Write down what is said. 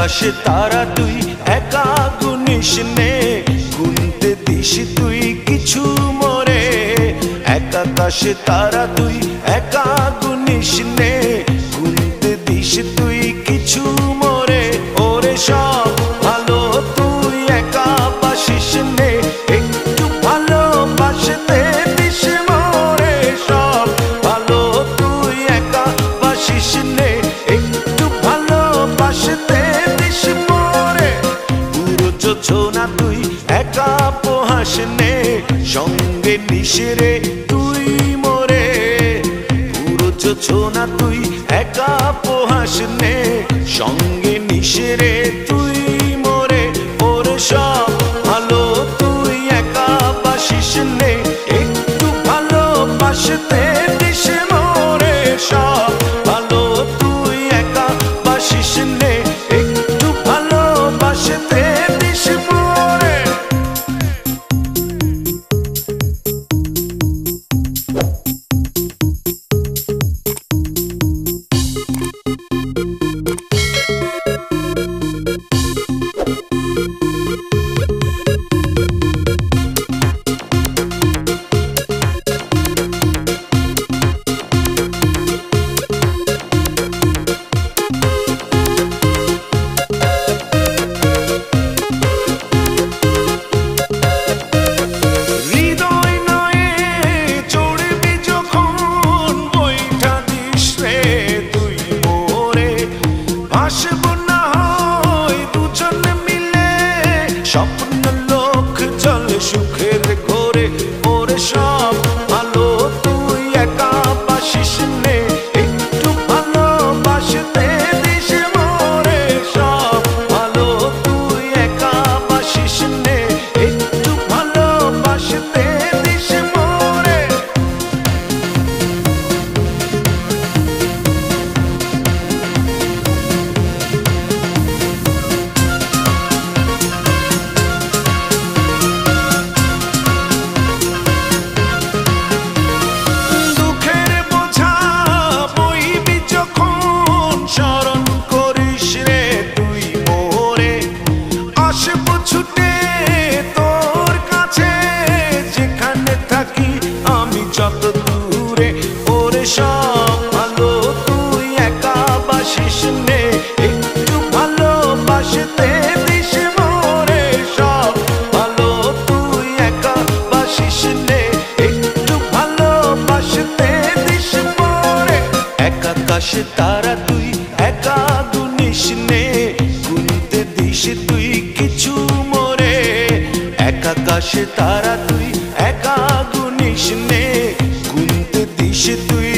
আকাশে তারা তুই একা গুনিস নে, গুনতে দিস তুই কিছু মোরে। এক আকাশে তারা তুই একা গুনিস নে, গুনতে দিস তুই কিছু মোরে। ওরে সব ভালো তুই একা বাসিস নে, একটু ভালোবাসতে দিস মোরে। সব ভালো তুই একা বাসিস নে, একটু ভালোবাসতে দিস মোরে। পুরো যোছনা তুই একা পোহাস নে, সঙ্গে নিশিরে তুই মোরে। পুরো যোছনা তুই একা পোহাস নে, সঙ্গে নিশিরে তুই মোরে। ওরে সব ভালো তুই একা বাসিস নে, একটু ভালোবাসতে দিস মোরে। সব ভালো তুই একা বাসিস নে, একটু ভালোবাসতে দিস মোরে। স্বপ্ন লোক চলে সুখের ঘোরে। ওরে সব ভালো তুই একা বাসিস নে, একটু ভালোবাসতে দিস মোরে। সব ভালো তুই একা বাসিস নে, একটু ভালোবাসতে দিস মোরে। যত দূরে ওরে সব ভালো তুই একা বাসিস নে, একটু ভালোবাসতে দিস মোরে। সব ভালো তুই একা বাসিস নে, একটু ভালোবাসতে দিস মোরে। এক আকাশে তারা তুই একা গুনিস নে, গুনতে দিস তুই কিছু মোরে। এক আকাশে তারা তুই একা গুনিস নে, গুনতে দিস তুই